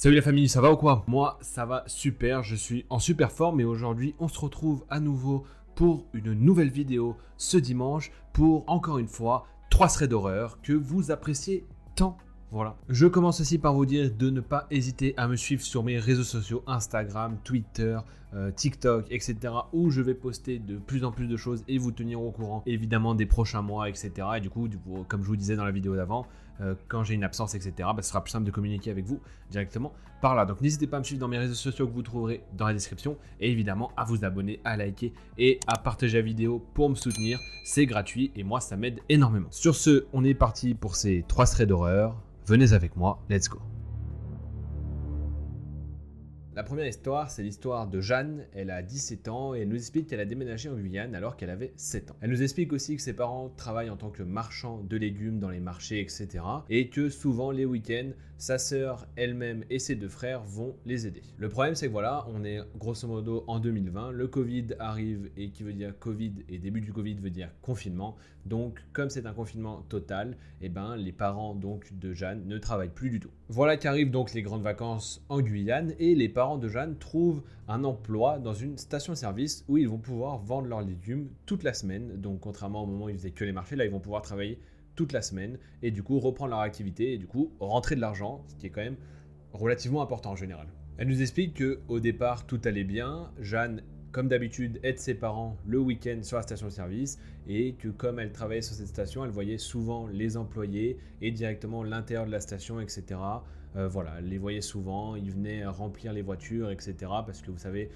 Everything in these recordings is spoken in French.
Salut la famille, ça va ou quoi? Moi, ça va super, je suis en super forme et aujourd'hui, on se retrouve à nouveau pour une nouvelle vidéo ce dimanche pour, encore une fois, 3 threads d'horreur que vous appréciez tant. Voilà. Je commence aussi par vous dire de ne pas hésiter à me suivre sur mes réseaux sociaux, Instagram, Twitter, TikTok, etc. où je vais poster de plus en plus de choses et vous tenir au courant évidemment des prochains mois, etc. Et du coup, comme je vous disais dans la vidéo d'avant, quand j'ai une absence, etc., ce sera plus simple de communiquer avec vous directement par là. Donc n'hésitez pas à me suivre dans mes réseaux sociaux que vous trouverez dans la description et évidemment à vous abonner, à liker et à partager la vidéo pour me soutenir. C'est gratuit et moi ça m'aide énormément. Sur ce, on est parti pour ces 3 threads d'horreur. Venez avec moi, let's go. La première histoire, c'est l'histoire de Jeanne. Elle a 17 ans et elle nous explique qu'elle a déménagé en Guyane alors qu'elle avait 7 ans. Elle nous explique aussi que ses parents travaillent en tant que marchands de légumes dans les marchés, etc. Et que souvent les week-ends, sa sœur, elle-même et ses 2 frères vont les aider. Le problème, c'est que voilà, on est grosso modo en 2020, le Covid arrive et qui veut dire Covid et début du Covid veut dire confinement. Donc, comme c'est un confinement total, eh ben, les parents donc de Jeanne ne travaillent plus du tout. Voilà qu'arrivent donc les grandes vacances en Guyane et les parents de Jeanne trouvent un emploi dans une station-service où ils vont pouvoir vendre leurs légumes toute la semaine. Donc, contrairement au moment où ils faisaient que les marchés, là, ils vont pouvoir travailler toute la semaine et du coup reprendre leur activité et du coup rentrer de l'argent, ce qui est quand même relativement important en général. Elle nous explique qu'au départ tout allait bien, Jeanne comme d'habitude aide ses parents le week-end sur la station-service et que comme elle travaillait sur cette station, elle voyait souvent les employés et directement l'intérieur de la station, etc. Voilà, elle les voyait souvent, ils venaient remplir les voitures, etc. Parce que vous savez,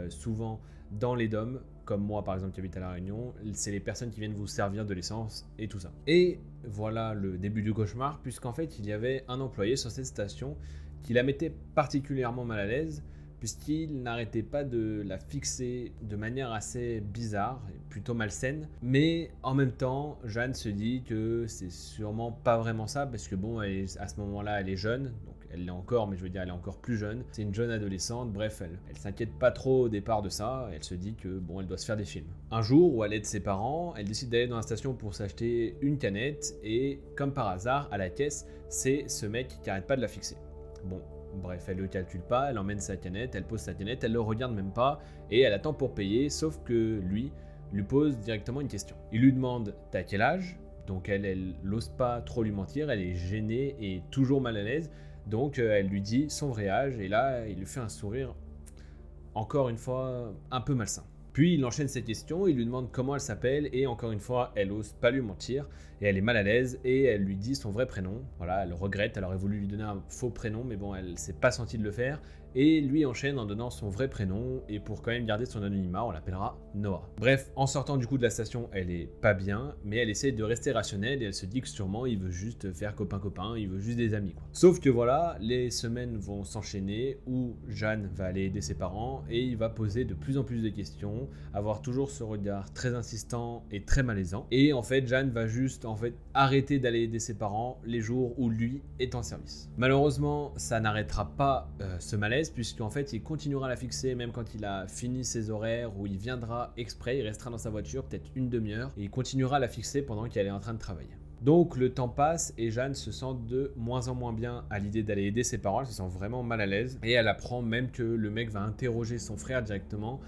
souvent dans les DOM, comme moi par exemple qui habite à La Réunion, c'est les personnes qui viennent vous servir de l'essence et tout ça. Et voilà le début du cauchemar, puisqu'en fait il y avait un employé sur cette station qui la mettait particulièrement mal à l'aise, puisqu'il n'arrêtait pas de la fixer de manière assez bizarre, plutôt malsaine. Mais en même temps, Jeanne se dit que c'est sûrement pas vraiment ça, parce que bon, à ce moment-là, elle est jeune, donc elle l'est encore, mais je veux dire, elle est encore plus jeune. C'est une jeune adolescente, bref, elle s'inquiète pas trop au départ de ça, elle se dit que bon, elle doit se faire des films. Un jour, où elle aide ses parents, elle décide d'aller dans la station pour s'acheter une canette, et comme par hasard, à la caisse, c'est ce mec qui arrête pas de la fixer. Bon. Bref, elle ne le calcule pas, elle emmène sa canette, elle pose sa canette, elle le regarde même pas et elle attend pour payer, sauf que lui pose directement une question. Il lui demande « T'as quel âge ?» Donc elle n'ose pas trop lui mentir, elle est gênée et toujours mal à l'aise, donc elle lui dit son vrai âge et là il lui fait un sourire, encore une fois, un peu malsain. Puis il enchaîne ses questions, il lui demande comment elle s'appelle et encore une fois, elle ose pas lui mentir et elle est mal à l'aise et elle lui dit son vrai prénom. Voilà, elle regrette, elle aurait voulu lui donner un faux prénom mais bon, elle s'est pas sentie de le faire et lui enchaîne en donnant son vrai prénom et pour quand même garder son anonymat, on l'appellera Noah. Bref, en sortant du coup de la station, elle est pas bien mais elle essaie de rester rationnelle et elle se dit que sûrement il veut juste faire copain-copain, il veut juste des amis quoi. Sauf que voilà, les semaines vont s'enchaîner où Jeanne va aller aider ses parents et il va poser de plus en plus de questions, avoir toujours ce regard très insistant et très malaisant. Et en fait, Jeanne va juste arrêter d'aller aider ses parents les jours où lui est en service. Malheureusement, ça n'arrêtera pas ce malaise puisqu'en fait, il continuera à la fixer même quand il a fini ses horaires où il viendra exprès, il restera dans sa voiture peut-être une demi-heure et il continuera à la fixer pendant qu'elle est en train de travailler. Donc le temps passe et Jeanne se sent de moins en moins bien à l'idée d'aller aider ses parents, elle se sent vraiment mal à l'aise et elle apprend même que le mec va interroger son frère directement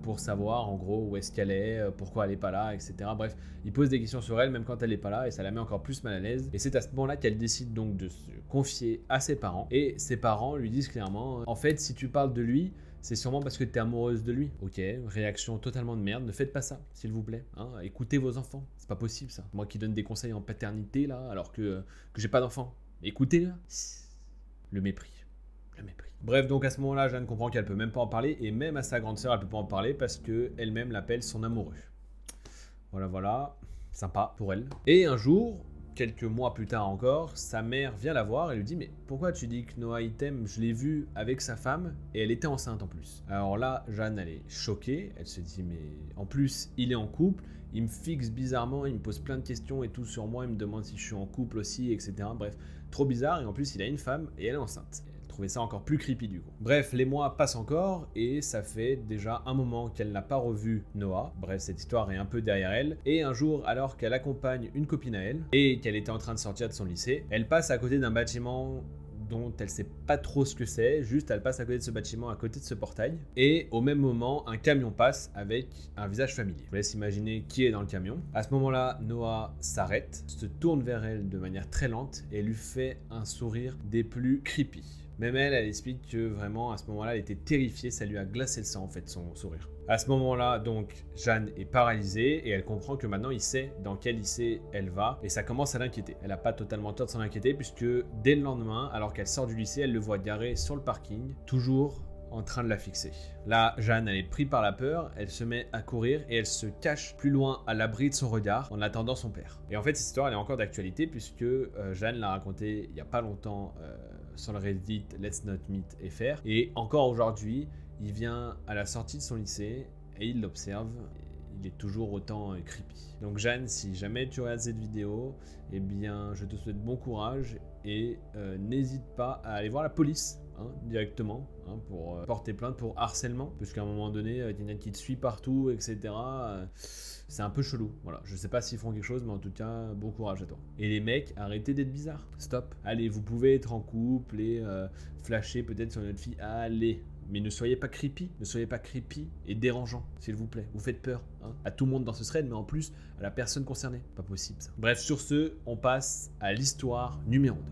pour savoir en gros où est-ce qu'elle est, pourquoi elle n'est pas là, etc. Bref, il pose des questions sur elle même quand elle n'est pas là et ça la met encore plus mal à l'aise. Et c'est à ce moment-là qu'elle décide donc de se confier à ses parents et ses parents lui disent clairement en fait si tu parles de lui, c'est sûrement parce que tu es amoureuse de lui. Ok, réaction totalement de merde, ne faites pas ça, s'il vous plaît. Hein, écoutez vos enfants, c'est pas possible ça. Moi qui donne des conseils en paternité là, alors que j'ai pas d'enfant. Écoutez là, le mépris. Le mépris. Bref, donc à ce moment-là, Jeanne comprend qu'elle peut même pas en parler et même à sa grande sœur, elle peut pas en parler parce que elle-même l'appelle son amoureux. Voilà, sympa pour elle. Et un jour, quelques mois plus tard encore, sa mère vient la voir et lui dit « Mais pourquoi tu dis que Noah il t'aime? Je l'ai vu avec sa femme et elle était enceinte en plus. » Alors là, Jeanne, elle est choquée. Elle se dit « Mais en plus, il est en couple. Il me fixe bizarrement, il me pose plein de questions et tout sur moi. Il me demande si je suis en couple aussi, etc. » Bref, trop bizarre. Et en plus, il a une femme et elle est enceinte. Trouvais ça encore plus creepy du coup. Bref, les mois passent encore et ça fait déjà un moment qu'elle n'a pas revu Noah. Bref, cette histoire est un peu derrière elle. Et un jour, alors qu'elle accompagne une copine à elle et qu'elle était en train de sortir de son lycée, elle passe à côté d'un bâtiment dont elle sait pas trop ce que c'est, juste elle passe à côté de ce bâtiment, à côté de ce portail, et au même moment, un camion passe avec un visage familier. Je vous laisse imaginer qui est dans le camion. À ce moment-là, Noah s'arrête, se tourne vers elle de manière très lente et lui fait un sourire des plus creepy. Même elle explique que vraiment à ce moment-là, elle était terrifiée, ça lui a glacé le sang en fait, son sourire. À ce moment-là, donc, Jeanne est paralysée et elle comprend que maintenant il sait dans quel lycée elle va et ça commence à l'inquiéter. Elle n'a pas totalement tort de s'en inquiéter puisque dès le lendemain, alors qu'elle sort du lycée, elle le voit garé sur le parking, toujours en train de la fixer. Là, Jeanne, elle est prise par la peur, elle se met à courir et elle se cache plus loin à l'abri de son regard en attendant son père. Et en fait, cette histoire, elle est encore d'actualité puisque Jeanne l'a racontée il n'y a pas longtemps sur le Reddit Let's Not Meet FR. Et encore aujourd'hui, il vient à la sortie de son lycée et il l'observe. Il est toujours autant creepy. Donc Jeanne, si jamais tu regardes cette vidéo, eh bien, je te souhaite bon courage et n'hésite pas à aller voir la police. Directement pour porter plainte pour harcèlement, puisqu'à un moment donné, quelqu'un qui te suit partout, etc. C'est un peu chelou. Voilà, je sais pas s'ils font quelque chose, mais en tout cas, bon courage à toi. Et les mecs, arrêtez d'être bizarres. Stop. Allez, vous pouvez être en couple et flasher peut-être sur notre fille. Allez. Mais ne soyez pas creepy, et dérangeant, s'il vous plaît. Vous faites peur à tout le monde dans ce thread, mais en plus à la personne concernée. Pas possible ça. Bref, sur ce, on passe à l'histoire numéro 2.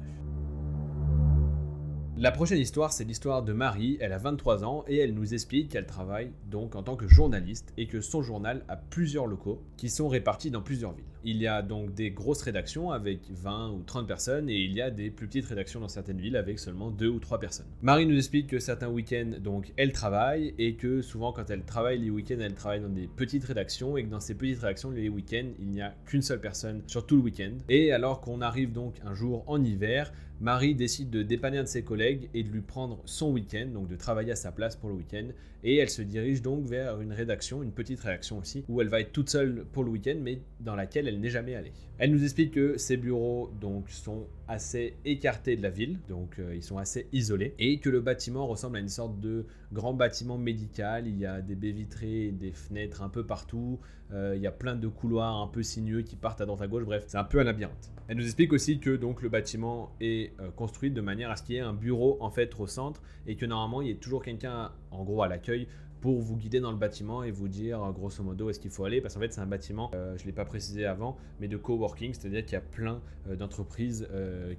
La prochaine histoire, c'est l'histoire de Marie, elle a 23 ans et elle nous explique qu'elle travaille donc en tant que journaliste et que son journal a plusieurs locaux qui sont répartis dans plusieurs villes. Il y a donc des grosses rédactions avec 20 ou 30 personnes et il y a des plus petites rédactions dans certaines villes avec seulement 2 ou 3 personnes. Marie nous explique que certains week-ends, donc elle travaille et que souvent quand elle travaille les week-ends, elle travaille dans des petites rédactions et que dans ces petites rédactions, les week-ends, il n'y a qu'une seule personne sur tout le week-end. Et alors qu'on arrive donc un jour en hiver, Marie décide de dépanner un de ses collègues et de lui prendre son week-end, donc de travailler à sa place pour le week-end. Et elle se dirige donc vers une rédaction, une petite rédaction aussi, où elle va être toute seule pour le week-end, mais dans laquelle elle n'est jamais allée. Elle nous explique que ses bureaux donc sont assez écartés de la ville, donc ils sont assez isolés, et que le bâtiment ressemble à une sorte de grand bâtiment médical. Il y a des baies vitrées, des fenêtres un peu partout, il y a plein de couloirs un peu sinueux qui partent à droite à gauche, bref, c'est un peu un labyrinthe. Elle nous explique aussi que donc le bâtiment est construit de manière à ce qu'il y ait un bureau en fait au centre et que normalement il y ait toujours quelqu'un en gros à l'accueil pour vous guider dans le bâtiment et vous dire grosso modo où est-ce qu'il faut aller, parce qu'en fait c'est un bâtiment, je ne l'ai pas précisé avant, mais de coworking, c'est-à-dire qu'il y a plein d'entreprises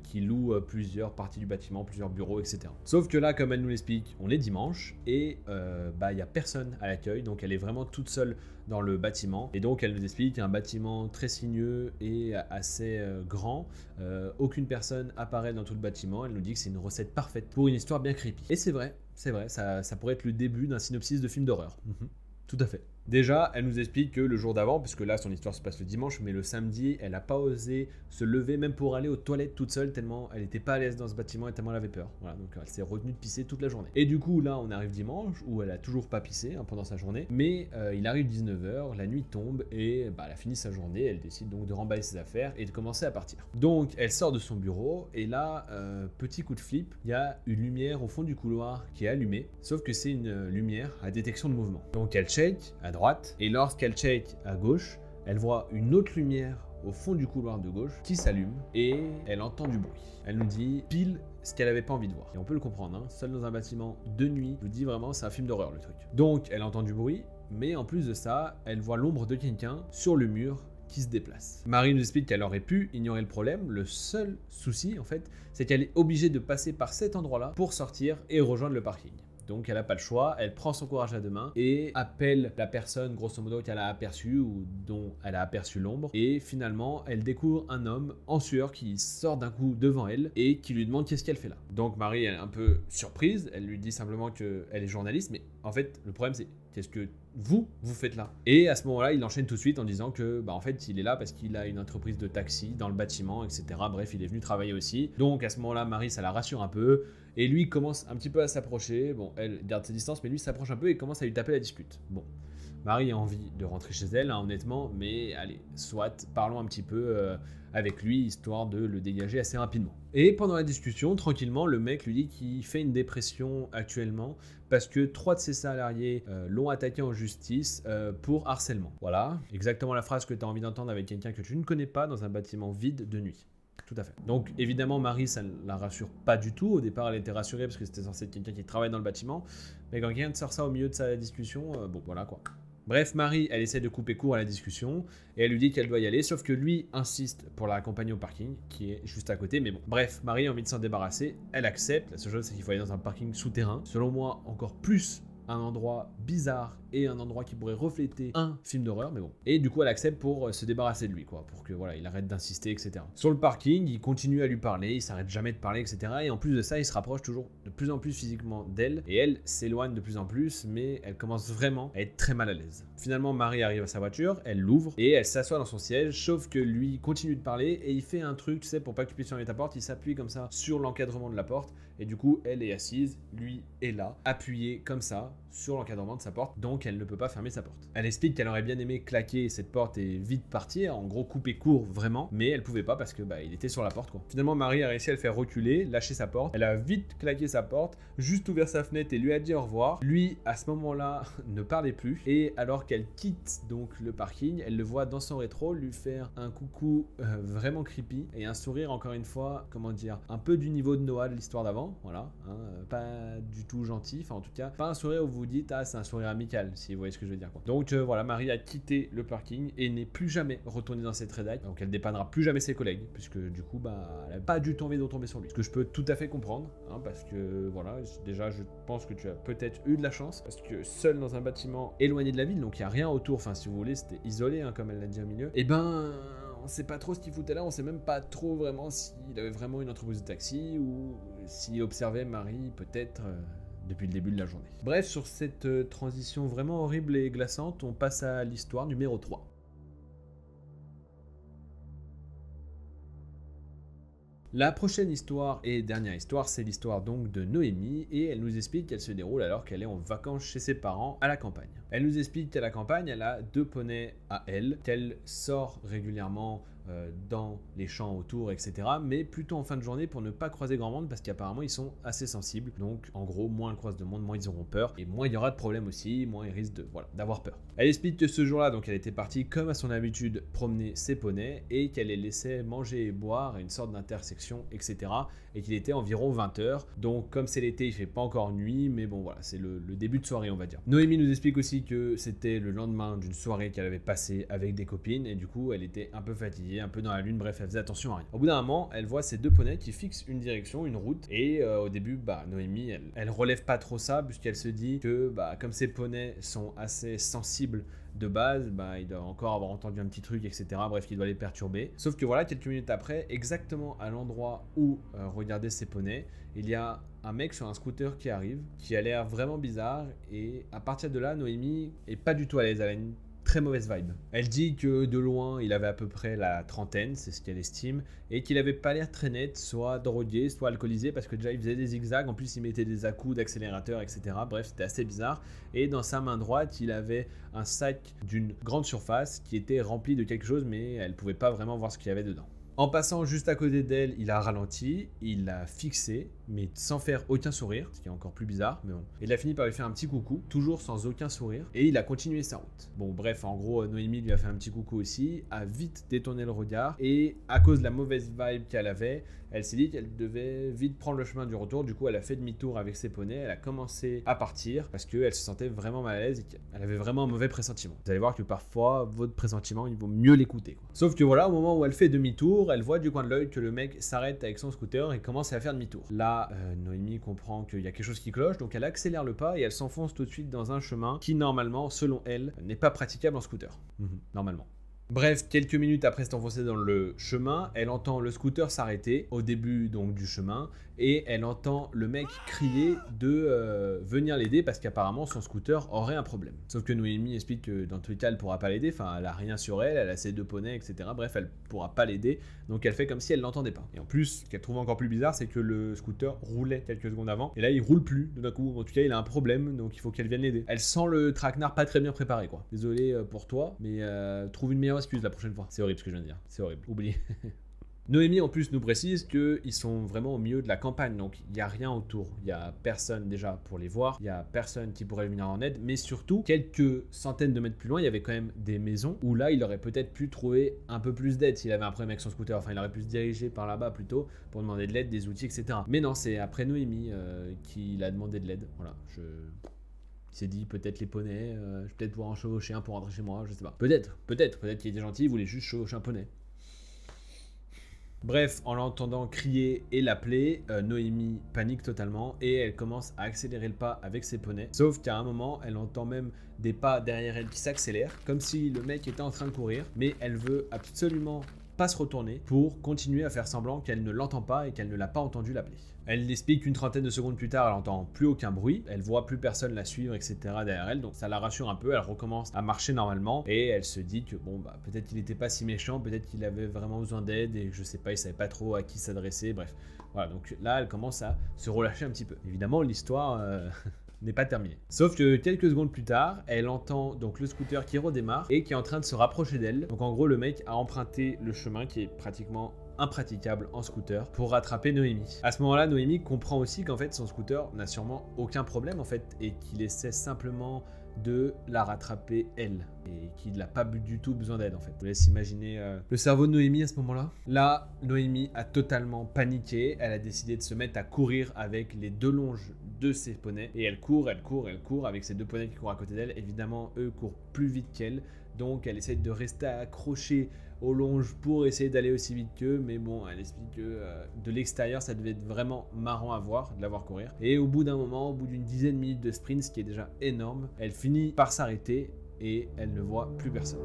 qui louent plusieurs parties du bâtiment, plusieurs bureaux, etc. Sauf que là, comme elle nous l'explique, on est dimanche et il n'y a personne à l'accueil, donc elle est vraiment toute seule dans le bâtiment, et donc elle nous explique un bâtiment très sinueux et assez grand, aucune personne apparaît dans tout le bâtiment. Elle nous dit que c'est une recette parfaite pour une histoire bien creepy. Et c'est vrai, ça pourrait être le début d'un synopsis de film d'horreur. Tout à fait. Déjà, elle nous explique que le jour d'avant, puisque là son histoire se passe le dimanche, mais le samedi, elle n'a pas osé se lever même pour aller aux toilettes toute seule, tellement elle n'était pas à l'aise dans ce bâtiment et tellement elle avait peur. Voilà, donc elle s'est retenue de pisser toute la journée. Et du coup, là on arrive dimanche, où elle a toujours pas pissé pendant sa journée, mais il arrive 19h, la nuit tombe et elle a fini sa journée, elle décide donc de remballer ses affaires et de commencer à partir. Donc elle sort de son bureau et là, petit coup de flip, il y a une lumière au fond du couloir qui est allumée, sauf que c'est une lumière à détection de mouvement. Donc elle check à droite, et lorsqu'elle check à gauche, elle voit une autre lumière au fond du couloir de gauche qui s'allume et elle entend du bruit. Elle nous dit pile ce qu'elle avait pas envie de voir. Et on peut le comprendre, seule dans un bâtiment de nuit, je vous dis vraiment c'est un film d'horreur le truc. Donc elle entend du bruit, mais en plus de ça, elle voit l'ombre de quelqu'un sur le mur qui se déplace. Marie nous explique qu'elle aurait pu ignorer le problème. Le seul souci en fait, c'est qu'elle est obligée de passer par cet endroit-là pour sortir et rejoindre le parking. Donc elle n'a pas le choix, elle prend son courage à deux mains et appelle la personne grosso modo qu'elle a aperçue ou dont elle a aperçu l'ombre. Et finalement, elle découvre un homme en sueur qui sort d'un coup devant elle et qui lui demande qu'est-ce qu'elle fait là. Donc Marie elle est un peu surprise, elle lui dit simplement qu'elle est journaliste, mais en fait le problème c'est qu'est-ce que vous faites là? Et à ce moment-là, il enchaîne tout de suite en disant que en fait il est là parce qu'il a une entreprise de taxi dans le bâtiment, etc. Bref, il est venu travailler aussi. Donc à ce moment-là, Marie ça la rassure un peu. Et lui commence un petit peu à s'approcher. Bon, elle garde ses distances, mais lui s'approche un peu et commence à lui taper la discute. Bon, Marie a envie de rentrer chez elle, honnêtement, mais allez, soit, parlons un petit peu avec lui, histoire de le dégager assez rapidement. Et pendant la discussion, tranquillement, le mec lui dit qu'il fait une dépression actuellement parce que 3 de ses salariés l'ont attaqué en justice pour harcèlement. Voilà, exactement la phrase que tu as envie d'entendre avec quelqu'un que tu ne connais pas dans un bâtiment vide de nuit. Tout à fait. Donc évidemment, Marie, ça ne la rassure pas du tout. Au départ, elle était rassurée parce que c'était censé être quelqu'un qui travaille dans le bâtiment. Mais quand quelqu'un te sort ça au milieu de sa discussion, bon voilà quoi. Bref, Marie, elle essaie de couper court à la discussion et elle lui dit qu'elle doit y aller, sauf que lui insiste pour la accompagner au parking, qui est juste à côté, mais bon. Bref, Marie a envie de s'en débarrasser, elle accepte. La seule chose, c'est qu'il faut aller dans un parking souterrain. Selon moi, encore plus un endroit bizarre et un endroit qui pourrait refléter un film d'horreur, mais bon. Et du coup, elle accepte pour se débarrasser de lui, quoi, pour que voilà, il arrête d'insister, etc. Sur le parking, il continue à lui parler, il s'arrête jamais de parler, etc. Et en plus de ça, il se rapproche toujours de plus en plus physiquement d'elle, et elle s'éloigne de plus en plus, mais elle commence vraiment à être très mal à l'aise. Finalement, Marie arrive à sa voiture, elle l'ouvre et elle s'assoit dans son siège, sauf que lui continue de parler et il fait un truc, tu sais, pour pas que tu puisses fermer ta porte, il s'appuie comme ça sur l'encadrement de la porte. Et du coup, elle est assise, lui est là, appuyé comme ça sur l'encadrement de sa porte, donc elle ne peut pas fermer sa porte. Elle explique qu'elle aurait bien aimé claquer cette porte et vite partir, en gros couper court vraiment, mais elle pouvait pas parce que il était sur la porte quoi. Finalement, Marie a réussi à le faire reculer, lâcher sa porte, elle a vite claqué sa porte, juste ouvert sa fenêtre et lui a dit au revoir. Lui, à ce moment-là, ne parlait plus, et alors qu'elle quitte donc le parking, elle le voit dans son rétro lui faire un coucou vraiment creepy et un sourire encore une fois, comment dire, un peu du niveau de Noah de l'histoire d'avant. Voilà, hein, pas du tout gentil, enfin en tout cas, pas un sourire où vous dites ah c'est un sourire amical, si vous voyez ce que je veux dire quoi. Donc voilà, Marie a quitté le parking et n'est plus jamais retournée dans cette rédac, donc elle dépannera plus jamais ses collègues, puisque du coup elle a pas du tout envie de retomber sur lui. Ce que je peux tout à fait comprendre, hein, parce que voilà, déjà je pense que tu as peut-être eu de la chance, parce que seul dans un bâtiment éloigné de la ville, donc il n'y a rien autour, enfin si vous voulez, c'était isolé, hein, comme elle l'a dit au milieu, et on sait pas trop ce qu'il foutait là, on sait même pas trop vraiment s'il avait vraiment une entreprise de taxi ou s'il observait Marie peut-être depuis le début de la journée. Bref, sur cette transition vraiment horrible et glaçante, on passe à l'histoire numéro 3. La prochaine histoire et dernière histoire, c'est l'histoire donc de Noémie et elle nous explique qu'elle se déroule alors qu'elle est en vacances chez ses parents à la campagne. Elle nous explique qu'à la campagne, elle a 2 poneys à elle, qu'elle sort régulièrement dans les champs autour, etc. Mais plutôt en fin de journée pour ne pas croiser grand monde parce qu'apparemment ils sont assez sensibles. Donc en gros, moins elle croise de monde, moins ils auront peur et moins il y aura de problème aussi, moins ils risquent d'avoir peur. Elle explique que ce jour-là, donc elle était partie comme à son habitude promener ses poneys et qu'elle les laissait manger et boire à une sorte d'intersection, etc. Et qu'il était environ 20h. Donc comme c'est l'été, il fait pas encore nuit, mais bon voilà, c'est le début de soirée on va dire. Noémie nous explique aussi que c'était le lendemain d'une soirée qu'elle avait passée avec des copines et du coup elle était un peu fatiguée, un peu dans la lune, bref elle faisait attention à rien. Au bout d'un moment, elle voit ces 2 poneys qui fixent une direction, une route et au début, Noémie elle relève pas trop ça puisqu'elle se dit que comme ces poneys sont assez sensibles de base, il doit encore avoir entendu un petit truc, etc. Bref, qui doit les perturber. Sauf que voilà, quelques minutes après, exactement à l'endroit où regardaient ces poneys, il y a un mec sur un scooter qui arrive, qui a l'air vraiment bizarre. Et à partir de là, Noémie est pas du tout à l'aise. Elle a une très mauvaise vibe. Elle dit que de loin, il avait à peu près la trentaine, c'est ce qu'elle estime, et qu'il avait pas l'air très net, soit drogué, soit alcoolisé, parce que déjà il faisait des zigzags, en plus il mettait des à-coups d'accélérateur, etc. Bref, c'était assez bizarre. Et dans sa main droite, il avait un sac d'une grande surface qui était rempli de quelque chose, mais elle pouvait pas vraiment voir ce qu'il y avait dedans. En passant juste à côté d'elle, il a ralenti, il l'a fixé, mais sans faire aucun sourire, ce qui est encore plus bizarre, mais bon. Il a fini par lui faire un petit coucou, toujours sans aucun sourire, et il a continué sa route. Bon bref, en gros, Noémie lui a fait un petit coucou aussi, a vite détourné le regard, et à cause de la mauvaise vibe qu'elle avait, elle s'est dit qu'elle devait vite prendre le chemin du retour, du coup elle a fait demi-tour avec ses poneys, elle a commencé à partir, parce qu'elle se sentait vraiment mal à l'aise, et qu'elle avait vraiment un mauvais pressentiment. Vous allez voir que parfois, votre pressentiment, il vaut mieux l'écouter, quoi. Sauf que voilà, au moment où elle fait demi-tour, elle voit du coin de l'œil que le mec s'arrête avec son scooter et commence à faire demi-tour. Là, Noémie comprend qu'il y a quelque chose qui cloche, donc elle accélère le pas et elle s'enfonce tout de suite dans un chemin qui normalement, selon elle, n'est pas praticable en scooter. Normalement. Bref, quelques minutes après s'être enfoncée dans le chemin, elle entend le scooter s'arrêter au début donc du chemin et elle entend le mec crier de venir l'aider parce qu'apparemment son scooter aurait un problème. Sauf que Noémie explique que dans tous les cas elle pourra pas l'aider, enfin elle a rien sur elle, elle a ses 2 poneys, etc. Bref, elle pourra pas l'aider, donc elle fait comme si elle l'entendait pas. Et en plus, ce qu'elle trouve encore plus bizarre, c'est que le scooter roulait quelques secondes avant et là il roule plus d'un coup. En tout cas, il a un problème, donc il faut qu'elle vienne l'aider. Elle sent le traquenard pas très bien préparé quoi. Désolé pour toi, mais trouve une meilleure excuse la prochaine fois. C'est horrible ce que je viens de dire, c'est horrible, oubliez. Noémie en plus nous précise qu'ils sont vraiment au milieu de la campagne, donc il n'y a rien autour, il n'y a personne déjà pour les voir, il n'y a personne qui pourrait venir en aide, mais surtout quelques centaines de mètres plus loin, il y avait quand même des maisons où là il aurait peut-être pu trouver un peu plus d'aide s'il avait un problème avec son scooter, enfin il aurait pu se diriger par là-bas plutôt pour demander de l'aide, des outils, etc. Mais non, c'est après Noémie qu'il a demandé de l'aide, voilà, il s'est dit peut-être les poneys, je vais peut-être pouvoir en chevaucher un pour rentrer chez moi, je sais pas. Peut-être qu'il était gentil, il voulait juste chevaucher un poney. Bref, en l'entendant crier et l'appeler, Noémie panique totalement et elle commence à accélérer le pas avec ses poneys. Sauf qu'à un moment, elle entend même des pas derrière elle qui s'accélèrent, comme si le mec était en train de courir, mais elle veut absolument pas se retourner pour continuer à faire semblant qu'elle ne l'entend pas et qu'elle ne l'a pas entendu l'appeler. Elle explique qu'une trentaine de secondes plus tard, elle n'entend plus aucun bruit, elle voit plus personne la suivre, etc. derrière elle, donc ça la rassure un peu, elle recommence à marcher normalement et elle se dit que bon bah peut-être qu'il n'était pas si méchant, peut-être qu'il avait vraiment besoin d'aide et je sais pas, il savait pas trop à qui s'adresser, bref. Voilà, donc là elle commence à se relâcher un petit peu. Évidemment l'histoire n'est pas terminée. Sauf que quelques secondes plus tard, elle entend donc le scooter qui redémarre et qui est en train de se rapprocher d'elle. Donc en gros le mec a emprunté le chemin qui est pratiquement impraticable en scooter pour rattraper Noémie. À ce moment-là, Noémie comprend aussi qu'en fait son scooter n'a sûrement aucun problème en fait et qu'il essaie simplement de la rattraper elle et qu'il n'a pas du tout besoin d'aide en fait. Je vous laisse imaginer le cerveau de Noémie à ce moment-là. Là, Noémie a totalement paniqué. Elle a décidé de se mettre à courir avec les deux longes de ses poneys et elle court avec ses deux poneys qui courent à côté d'elle. Évidemment, eux courent plus vite qu'elle. Donc elle essaie de rester accrochée aux longes pour essayer d'aller aussi vite qu'eux, mais bon, elle explique que de l'extérieur ça devait être vraiment marrant à voir, de la voir courir. Et au bout d'un moment, au bout d'une dizaine de minutes de sprint, ce qui est déjà énorme, elle finit par s'arrêter et elle ne voit plus personne.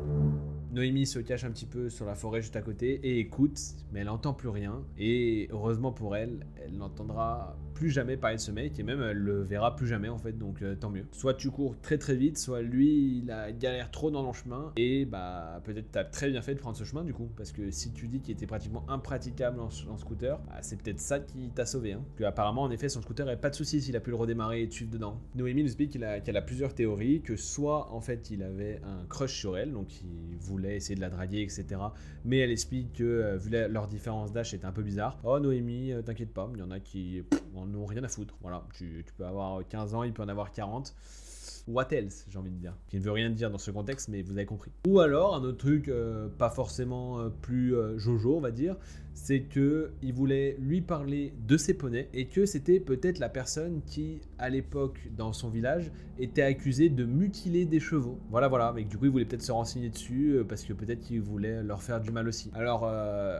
Noémie se cache un petit peu sur la forêt juste à côté et écoute, mais elle n'entend plus rien. Et heureusement pour elle, elle n'entendra plus jamais parler de ce mec et même elle le verra plus jamais en fait, donc tant mieux. Soit tu cours très très vite, soit lui il a galère trop dans le chemin et bah peut-être t'as très bien fait de prendre ce chemin du coup, parce que si tu dis qu'il était pratiquement impraticable en scooter, bah, c'est peut-être ça qui t'a sauvé. Hein. Que apparemment en effet son scooter n'avait pas de soucis s'il a pu le redémarrer et te suivre dedans. Noémie nous explique qu'elle a plusieurs théories, que soit en fait il avait un crush sur elle, donc il voulait essayer de la draguer, etc. Mais elle explique que vu leur différence d'âge c'était un peu bizarre. Oh Noémie, t'inquiète pas, il y en a qui en ont rien à foutre. Voilà, tu peux avoir 15 ans, il peut en avoir 40. What else, j'ai envie de dire. Qui ne veut rien dire dans ce contexte, mais vous avez compris. Ou alors, un autre truc pas forcément plus jojo, on va dire, c'est qu'il voulait lui parler de ses poneys et que c'était peut-être la personne qui, à l'époque, dans son village, était accusée de mutiler des chevaux. Voilà, mais du coup, il voulait peut-être se renseigner dessus parce que peut-être qu'il voulait leur faire du mal aussi. Alors,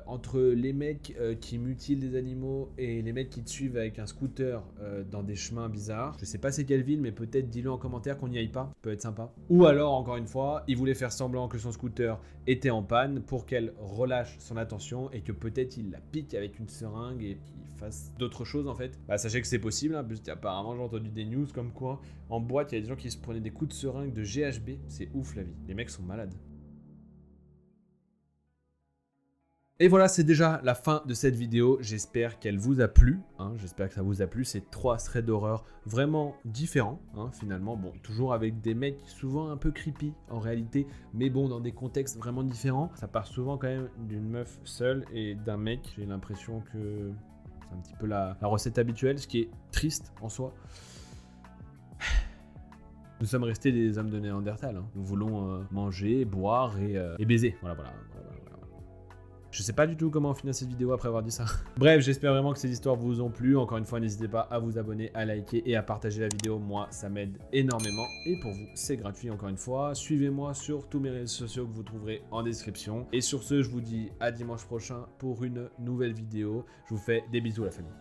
entre les mecs qui mutilent des animaux et les mecs qui te suivent avec un scooter dans des chemins bizarres, je sais pas c'est quelle ville, mais peut-être dis-le en commentaire qu'on n'y aille pas, ça peut être sympa. Ou alors, encore une fois, il voulait faire semblant que son scooter était en panne pour qu'elle relâche son attention et que peut-être il la pique avec une seringue et qu'il fasse d'autres choses en fait. Bah sachez que c'est possible, hein, parce qu'apparemment j'ai entendu des news comme quoi en boîte il y a des gens qui se prenaient des coups de seringue de GHB, c'est ouf la vie, les mecs sont malades. Et voilà, c'est déjà la fin de cette vidéo. J'espère qu'elle vous a plu. Hein, j'espère que ça vous a plu. C'est 3 threads d'horreur vraiment différents. Hein, finalement, bon, toujours avec des mecs souvent un peu creepy en réalité, mais bon, dans des contextes vraiment différents. Ça part souvent quand même d'une meuf seule et d'un mec. J'ai l'impression que c'est un petit peu la recette habituelle, ce qui est triste en soi. Nous sommes restés des hommes de Néandertal. Hein. Nous voulons manger, boire et baiser. Voilà. Je sais pas du tout comment finir cette vidéo après avoir dit ça. Bref, j'espère vraiment que ces histoires vous ont plu. Encore une fois, n'hésitez pas à vous abonner, à liker et à partager la vidéo. Moi, ça m'aide énormément. Et pour vous, c'est gratuit encore une fois. Suivez-moi sur tous mes réseaux sociaux que vous trouverez en description. Et sur ce, je vous dis à dimanche prochain pour une nouvelle vidéo. Je vous fais des bisous la famille.